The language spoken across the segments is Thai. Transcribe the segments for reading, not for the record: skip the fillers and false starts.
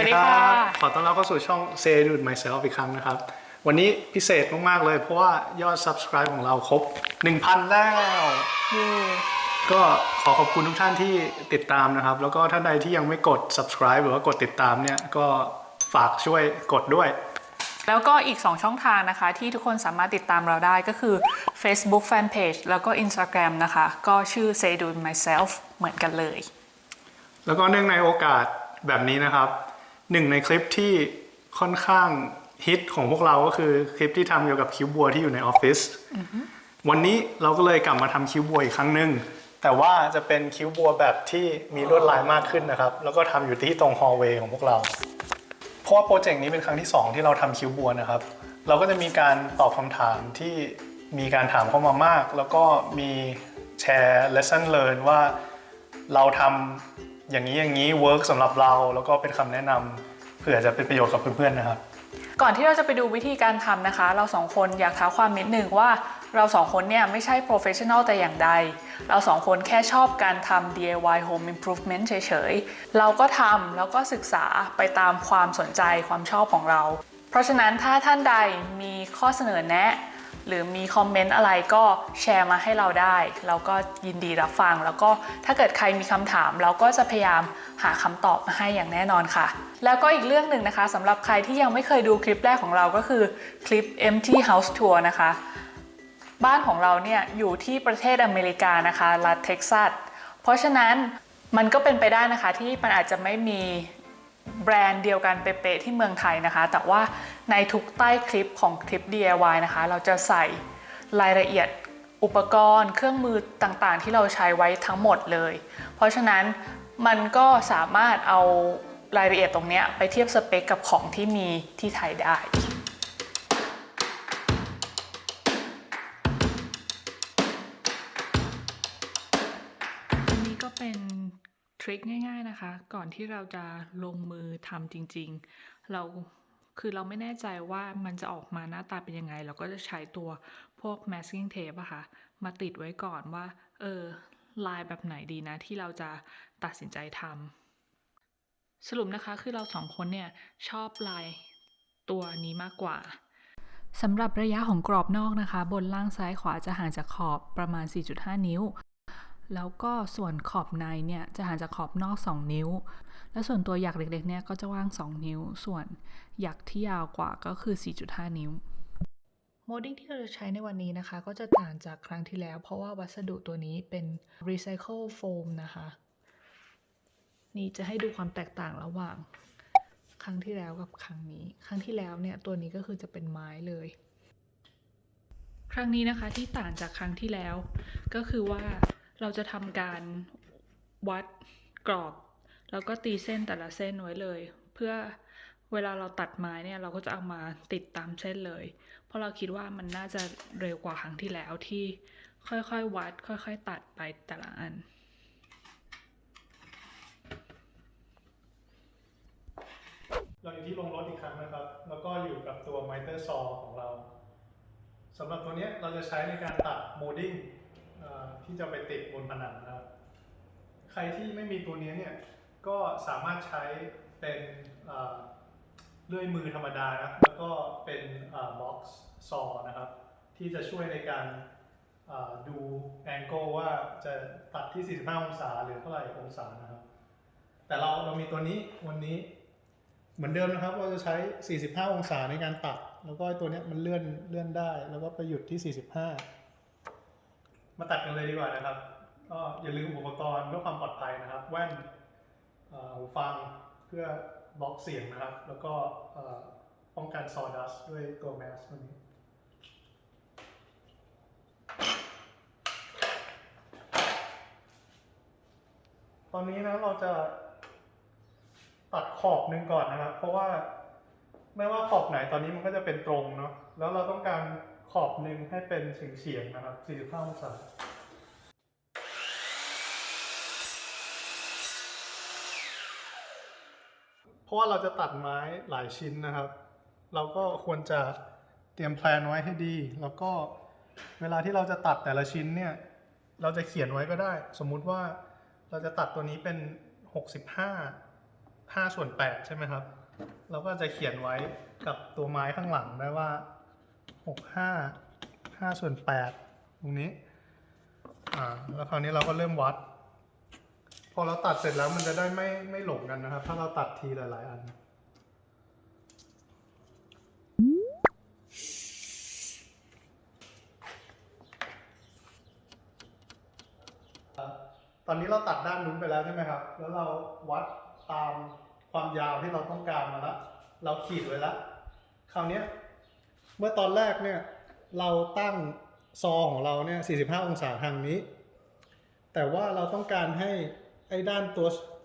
วัสดีครับขอต้อนรับเข้าสู่ช่อง Say Do It Myself อีกครั้งนะครับวันนี้พิเศษมากๆเลยเพราะว่ายอด Subscribe ของเราครบ 1,000 แล้วก็ขอขอบคุณทุกท่านที่ติดตามนะครับแล้วก็ท่านใดที่ยังไม่กด Subscribe หรือว่ากดติดตามเนี่ยก็ฝากช่วยกดด้วยแล้วก็อีก2ช่องทางนะคะที่ทุกคนสามารถติดตามเราได้ก็คือ Facebook Fanpage แล้วก็ Instagram นะคะก็ชื่อ Say Do It Myself เหมือนกันเลยแล้วก็เนื่องในโอกาสแบบนี้นะครับหนึ่งในคลิปที่ค่อนข้างฮิตของพวกเราก็คือคลิปที่ทำเกี่ยวกับคิ้วบัวที่อยู่ในออฟฟิศวันนี้เราก็เลยกลับมาทำคิ้วบัวอีกครั้งหนึ่งแต่ว่าจะเป็นคิ้วบัวแบบที่มีลวดลายมากขึ้นนะครับแล้วก็ทำอยู่ที่ตรงฮอลล์เวย์ของพวกเราเพราะว่าโปรเจกต์นี้เป็นครั้งที่2ที่เราทำคิ้วบัวนะครับเราก็จะมีการตอบคำถามที่มีการถามเข้ามามากแล้วก็มีแชร์ lesson learn ว่าเราทำอย่างนี้เวิร์กสำหรับเราแล้วก็เป็นคำแนะนำเผื่อจะเป็นประโยชน์กับเพื่อนๆนะครับก่อนที่เราจะไปดูวิธีการทำนะคะเรา2คนอยากท้าความนิดนึงว่าเรา2คนเนี่ยไม่ใช่โปรเฟชชั่นอลแต่อย่างใดเรา2คนแค่ชอบการทำ DIY Home Improvement เฉยๆเราก็ทำแล้วก็ศึกษาไปตามความสนใจความชอบของเราเพราะฉะนั้นถ้าท่านใดมีข้อเสนอแนะหรือมีคอมเมนต์อะไรก็แชร์มาให้เราได้เราก็ยินดีรับฟังแล้วก็ถ้าเกิดใครมีคำถามเราก็จะพยายามหาคำตอบมาให้อย่างแน่นอนค่ะแล้วก็อีกเรื่องหนึ่งนะคะสำหรับใครที่ยังไม่เคยดูคลิปแรกของเราก็คือคลิป Empty House Tour นะคะบ้านของเราเนี่ยอยู่ที่ประเทศอเมริกานะคะรัฐเท็กซัสเพราะฉะนั้นมันก็เป็นไปได้นะคะที่มันอาจจะไม่มีแบรนด์เดียวกันเป๊ะๆที่เมืองไทยนะคะแต่ว่าในทุกใต้คลิปของคลิป DIY นะคะเราจะใส่รายละเอียดอุปกรณ์เครื่องมือต่างๆที่เราใช้ไว้ทั้งหมดเลยเพราะฉะนั้นมันก็สามารถเอารายละเอียดตรงนี้ไปเทียบสเปคกับของที่มีที่ไทยได้อันนี้ก็เป็นทริคง่ายๆนะคะก่อนที่เราจะลงมือทำจริงๆเราไม่แน่ใจว่ามันจะออกมาหน้าตาเป็นยังไงเราก็จะใช้ตัวพวก masking tape อะค่ะมาติดไว้ก่อนว่าลายแบบไหนดีนะที่เราจะตัดสินใจทำสรุปนะคะคือเรา2คนเนี่ยชอบลายตัวนี้มากกว่าสำหรับระยะของกรอบนอกนะคะบนล่างซ้ายขวาจะห่างจากขอบประมาณ 4.5 นิ้วแล้วก็ส่วนขอบในเนี่ยจะห่างจากขอบนอก2นิ้วและส่วนตัวหยักเล็กๆเนี่ยก็จะว่าง2นิ้วส่วนหยักที่ยาวกว่าก็คือ 4.5 นิ้วโมดดิ้งที่เราจะใช้ในวันนี้นะคะก็จะต่างจากครั้งที่แล้วเพราะว่าวัสดุตัวนี้เป็น Recycle Foam นะคะนี่จะให้ดูความแตกต่างระหว่างครั้งที่แล้วกับครั้งนี้ครั้งที่แล้วเนี่ยตัวนี้ก็คือจะเป็นไม้เลยครั้งนี้นะคะที่ต่างจากครั้งที่แล้วก็คือว่าเราจะทำการวัดกรอบแล้วก็ตีเส้นแต่ละเส้นไว้เลยเพื่อเวลาเราตัดไม้เนี่ยเราก็จะเอามาติดตามเส้นเลยเพราะเราคิดว่ามันน่าจะเร็วกว่าครั้งที่แล้วที่ค่อยๆวัดค่อยๆตัดไปแต่ละอันเราอยู่ที่โรงรถอีกครั้งนะครับแล้วก็อยู่กับตัว miter saw ของเราสำหรับตัวนี้เราจะใช้ในการตัดโมดิ้งที่จะไปติดบนผนังนะครับใครที่ไม่มีตัวนี้เนี่ยก็สามารถใช้เป็นเลื่อยมือธรรมดานะแล้วก็เป็นบ็อกซ์ซอนะครับที่จะช่วยในการดูแองเกิลว่าจะตัดที่ 45 องศาหรือเท่าไหร่องศานะครับแต่เรามีตัวนี้วันนี้เหมือนเดิมนะครับเราจะใช้ 45 องศาในการตัดแล้วก็ตัวนี้มันเลื่อนได้แล้วก็ไปหยุดที่ 45 มาตัดกันเลยดีกว่านะครับก็อย่าลืมอุปกรณ์เพื่อความปลอดภัยนะครับแว่นหูฟังเพื่อบล็อกเสียงนะครับแล้วก็ป้องกันซอดัสด้วยตัวแมสตัวนี้ตอนนี้นะเราจะตัดขอบหนึ่งก่อนนะครับเพราะว่าไม่ว่าขอบไหนตอนนี้มันก็จะเป็นตรงเนาะแล้วเราต้องการขอบหนึ่งให้เป็นเฉียงๆนะครับ 45 องศาเพราะว่าเราจะตัดไม้หลายชิ้นนะครับเราก็ควรจะเตรียมแพลนไว้ให้ดีแล้วก็เวลาที่เราจะตัดแต่ละชิ้นเนี่ยเราจะเขียนไว้ก็ได้สมมุติว่าเราจะตัดตัวนี้เป็น65 5/8ใช่ไหมครับเราก็จะเขียนไว้กับตัวไม้ข้างหลังได้ว่า5/8ตรงนี้แล้วคราวนี้เราก็เริ่มวัดพอเราตัดเสร็จแล้วมันจะได้ไม่หลงกันนะครับ ถ้าเราตัดทีหลายๆอันตอนนี้เราตัดด้านนู้นไปแล้วใช่ไหมครับแล้วเราวัดตามความยาวที่เราต้องการมาแล้วเราขีดไว้แล้วคราวนี้เมื่อตอนแรกเนี่ยเราตั้งซอของเราเนี่ย45องศาทางนี้แต่ว่าเราต้องการให้ไอ้ด้าน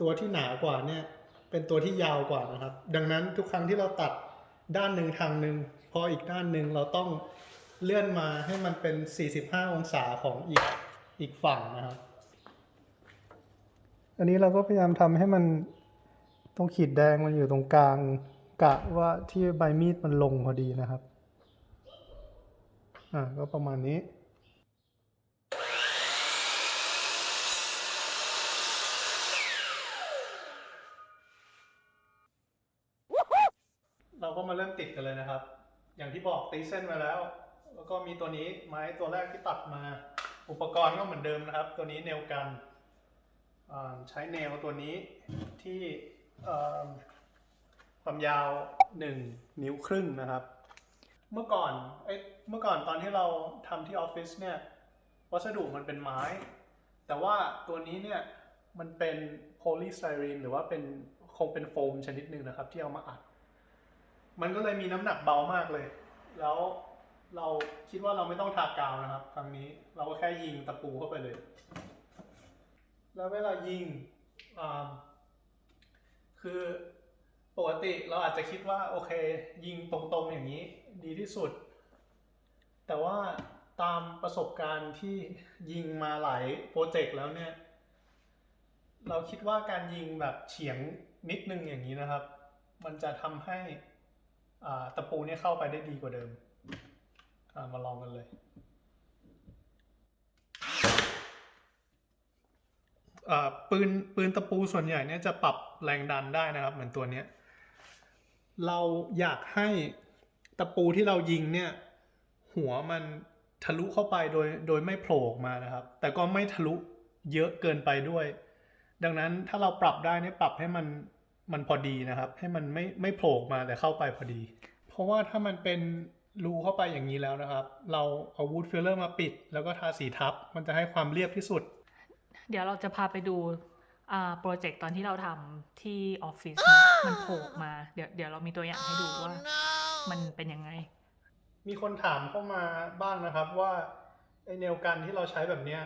ตัวที่หนากว่าเนี่ยเป็นตัวที่ยาวกว่านะครับดังนั้นทุกครั้งที่เราตัดด้านหนึ่งทางหนึ่งพออีกด้านหนึ่งเราต้องเลื่อนมาให้มันเป็น45องศาของอีกฝั่งนะครับอันนี้เราก็พยายามทำให้มันตรงขีดแดงมันอยู่ตรงกลางกะว่าที่ใบมีดมันลงพอดีนะครับก็ประมาณนี้เราก็มาเริ่มติดกันเลยนะครับอย่างที่บอกตีเส้นมาแล้วแล้วก็มีตัวนี้ไม้ตัวแรกที่ตัดมาอุปกรณ์ก็เหมือนเดิมนะครับตัวนี้เนลกันใช้เนลตัวนี้ที่ความยาว1.5 นิ้วนะครับเมื่อก่อนตอนที่เราทำที่ออฟฟิศเนี่ยวัสดุมันเป็นไม้แต่ว่าตัวนี้เนี่ยมันเป็นโพลีสไตรีนหรือว่าคงเป็นโฟมชนิดหนึ่งนะครับที่เอามาอัดมันก็เลยมีน้ำหนักเบามากเลยแล้วเราคิดว่าเราไม่ต้องทากาวนะครับครั้งนี้เราก็แค่ยิงตะปูเข้าไปเลยแล้วเวลายิงคือปกติเราอาจจะคิดว่าโอเคยิงตรงๆอย่างนี้ดีที่สุดแต่ว่าตามประสบการณ์ที่ยิงมาหลายโปรเจกต์แล้วเนี่ยเราคิดว่าการยิงแบบเฉียงนิดนึงอย่างนี้นะครับมันจะทำให้ตะปูเนี่ยเข้าไปได้ดีกว่าเดิมมาลองกันเลยปืนตะปูส่วนใหญ่เนี่ยจะปรับแรงดันได้นะครับเหมือนตัวนี้เราอยากให้ตะปูที่เรายิงเนี่ยหัวมันทะลุเข้าไปโดยไม่โผล่ออกมานะครับแต่ก็ไม่ทะลุเยอะเกินไปด้วยดังนั้นถ้าเราปรับได้เนี่ยปรับให้มันพอดีนะครับให้มันไม่โผล่ออกมาแต่เข้าไปพอดีเพราะว่าถ้ามันเป็นรูเข้าไปอย่างนี้แล้วนะครับเราเอาวูดฟิลเลอร์มาปิดแล้วก็ทาสีทับมันจะให้ความเรียบที่สุดเดี๋ยวเราจะพาไปดูโปรเจกต์ตอนที่เราทำที่ออฟฟิศมันโผล่มาเดี๋ยวเรามีตัวอย่างให้ดูว่ามันเป็นยังไงมีคนถามเข้ามาบ้างนะครับว่าไอแนวกันที่เราใช้แบบเนี้ย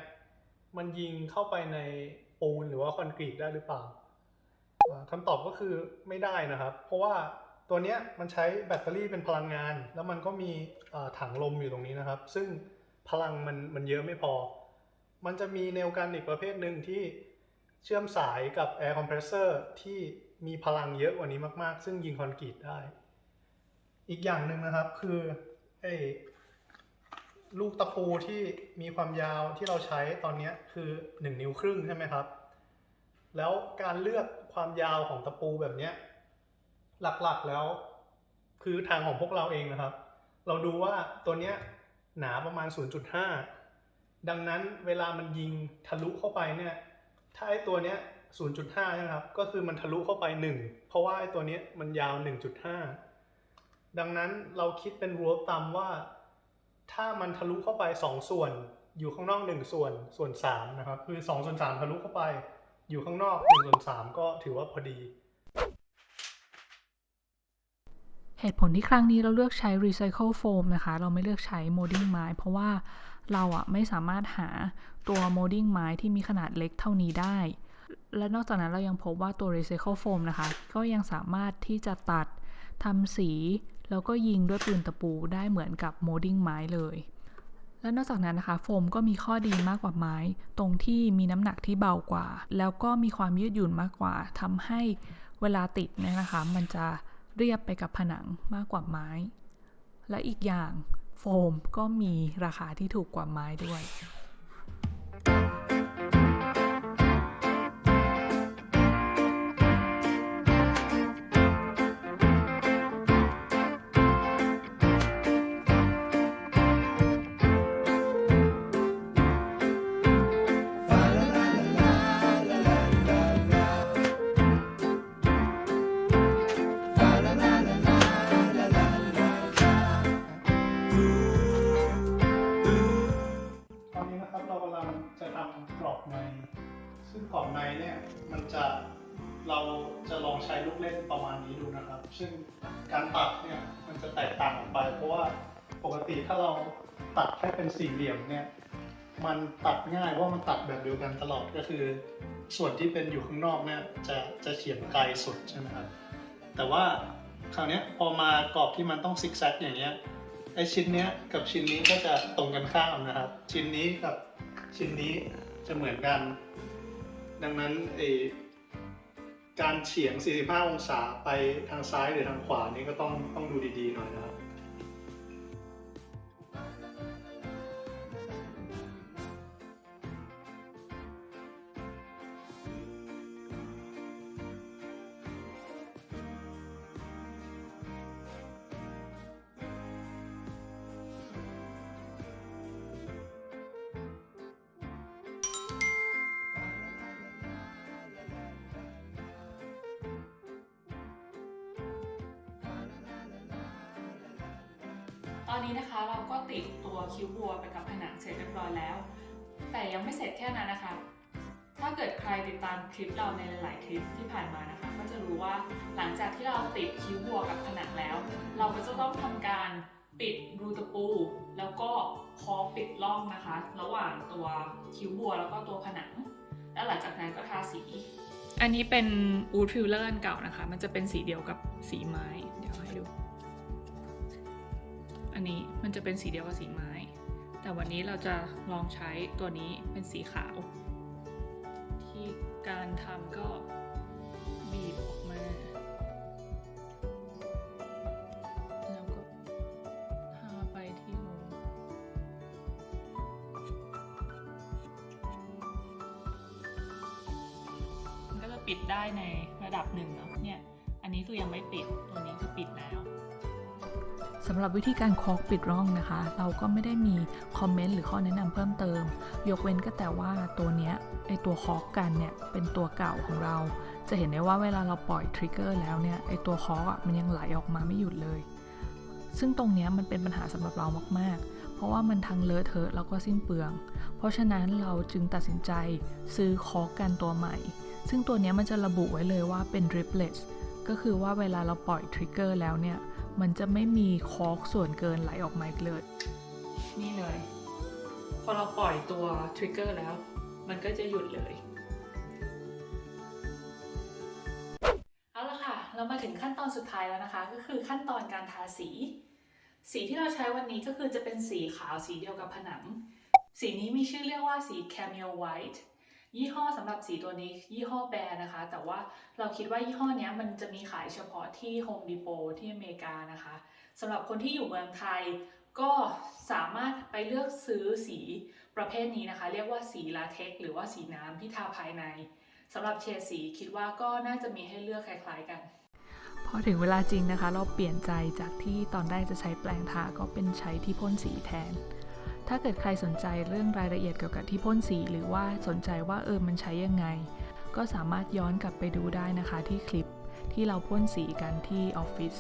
มันยิงเข้าไปในปูนหรือว่าคอนกรีตได้หรือเปล่าคำตอบก็คือไม่ได้นะครับเพราะว่าตัวเนี้ยมันใช้แบตเตอรี่เป็นพลังงานแล้วมันก็มีถังลมอยู่ตรงนี้นะครับซึ่งพลังมันเยอะไม่พอมันจะมีแนวกันอีกประเภทหนึ่งที่เชื่อมสายกับแอร์คอมเพรสเซอร์ที่มีพลังเยอะกว่านี้มากๆซึ่งยิงคอนกรีตได้อีกอย่างหนึ่งนะครับคือลูกตะปูที่มีความยาวที่เราใช้ตอนนี้คือ1.5 นิ้วใช่ไหมครับแล้วการเลือกความยาวของตะปูแบบนี้หลักๆแล้วคือทางของพวกเราเองนะครับเราดูว่าตัวนี้หนาประมาณ 0.5 ดังนั้นเวลามันยิงทะลุเข้าไปเนี่ยถ้าไอ้ตัวเนี้ย 0.5 ใช่ไหมครับก็คือมันทะลุเข้าไป1เพราะว่าไอ้ตัวนี้มันยาว 1.5 ดังนั้นเราคิดเป็นรูปตามว่าถ้ามันทะลุเข้าไป2ส่วนอยู่ข้างนอก1ส่วน3นะครับคือ2/3ทะลุเข้าไปอยู่ข้างนอก1/3ก็ถือว่าพอดีเหตุผลที่ครั้งนี้เราเลือกใช้ Recycle Foam นะคะเราไม่เลือกใช้ molding ไม้เพราะว่าเราไม่สามารถหาตัว molding ไม้ที่มีขนาดเล็กเท่านี้ได้และนอกจากนั้นเรายังพบว่าตัว Recycle Foam นะคะก็ยังสามารถที่จะตัดทำสีแล้วก็ยิงด้วยปืนตะปูได้เหมือนกับ molding ไม้เลยและนอกจากนั้นนะคะโฟมก็มีข้อดีมากกว่าไม้ตรงที่มีน้ำหนักที่เบากว่าแล้วก็มีความยืดหยุ่นมากกว่าทำให้เวลาติดเนี่ยนะคะมันจะเรียบไปกับผนังมากกว่าไม้และอีกอย่างโฟมก็มีราคาที่ถูกกว่าไม้ด้วย ำลังจะทำกรอบในซึ่งกรอบในเนี่ยเราจะลองใช้ลูกเล่นประมาณนี้ดูนะครับ ซึ่งการตัดเนี่ยมันจะแตกต่างออกไปเพราะว่าปกติถ้าเราตัดแค่เป็นสี่เหลี่ยมเนี่ยมันตัดง่ายเพราะมันตัดแบบเดียวกันตลอดก็คือส่วนที่เป็นอยู่ข้างนอกเนี่ยจะเฉียงไกลสุดใช่ไหมครับแต่ว่าคราวนี้พอมากรอบที่มันต้องซิกแซกอย่างเงี้ยไอชิ้นเนี้ยกับชิ้นนี้ก็จะตรงกันข้ามนะครับชิ้นนี้กับชิ้นนี้จะเหมือนกันดังนั้นการเฉียง 45 องศาไปทางซ้ายหรือทางขวานี่ก็ต้องดูดีๆหน่อยนะครับตอนนี้นะคะเราก็ติดตัวคิ้วบัวไปกับผนังเสร็จเรียบร้อยแล้ว แต่ยังไม่เสร็จแค่นั้นนะคะ ถ้าเกิดใครติดตามคลิปเราในหลายๆคลิปที่ผ่านมานะคะก็จะรู้ว่าหลังจากที่เราติดคิ้วบัวกับผนังแล้ว เราก็จะต้องทำการปิดรูตะปูแล้วก็เคาะปิดร่องนะคะ ระหว่างตัวคิ้วบัวแล้วก็ตัวผนังแล้วหลังจากนั้นก็ทาสีอันนี้เป็นอูดฟิลเลอร์อันเก่านะคะมันจะเป็นสีเดียวกับสีไม้เดี๋ยวให้ดูอันนี้มันจะเป็นสีเดียวกับสีไม้แต่วันนี้เราจะลองใช้ตัวนี้เป็นสีขาวที่การทำก็บีบออกมาแล้วก็ทาไปที่รูมันก็จะปิดได้ในระดับหนึ่งเนาะเนี่ยอันนี้คือยังไม่ปิดตัวนี้คือปิดแล้วสำหรับวิธีการเคาะปิดร่องนะคะเราก็ไม่ได้มีคอมเมนต์หรือข้อแนะนำเพิ่มเติมยกเว้นก็แต่ว่าตัวเนี้ยไอตัวเคาะกันเนี่ยเป็นตัวเก่าของเราจะเห็นได้ว่าเวลาเราปล่อยทริกเกอร์แล้วเนี่ยไอตัวเคาะมันยังไหลออกมาไม่หยุดเลยซึ่งตรงเนี้ยมันเป็นปัญหาสำหรับเรามากๆเพราะว่ามันทั้งเลอะเทอะแล้วก็สิ้นเปลืองเพราะฉะนั้นเราจึงตัดสินใจซื้อเคาะกันตัวใหม่ซึ่งตัวเนี้ยมันจะระบุไว้เลยว่าเป็น dripless ก็คือว่าเวลาเราปล่อยทริกเกอร์แล้วเนี่ยมันจะไม่มีคอร์กส่วนเกินไหลออกมาอีกเลยนี่เลยพอเราปล่อยตัวทริกเกอร์แล้วมันก็จะหยุดเลยเอาละค่ะเรามาถึงขั้นตอนสุดท้ายแล้วนะคะก็คือขั้นตอนการทาสีที่เราใช้วันนี้ก็คือจะเป็นสีขาวสีเดียวกับผนังสีนี้มีชื่อเรียกว่าสี Cameo Whiteยี่ห้อสำหรับสีตัวนี้ยี่ห้อแบรนด์นะคะแต่ว่าเราคิดว่ายี่ห้อนี้มันจะมีขายเฉพาะที่ Home Depot ที่อเมริกานะคะสำหรับคนที่อยู่เมืองไทยก็สามารถไปเลือกซื้อสีประเภทนี้นะคะเรียกว่าสีลาเท็กซ์หรือว่าสีน้ำที่ทาภายในสำหรับเฉดสีคิดว่าก็น่าจะมีให้เลือกคล้ายๆกันพอถึงเวลาจริงนะคะเราเปลี่ยนใจจากที่ตอนแรกจะใช้แปรงทาก็เป็นใช้ที่พ่นสีแทนถ้าเกิดใครสนใจเรื่องรายละเอียดเกี่ยวกับที่พ่นสีหรือว่าสนใจว่ามันใช้ยังไงก็สามารถย้อนกลับไปดูได้นะคะที่คลิปที่เราพ่นสีกันที่ออฟฟิศ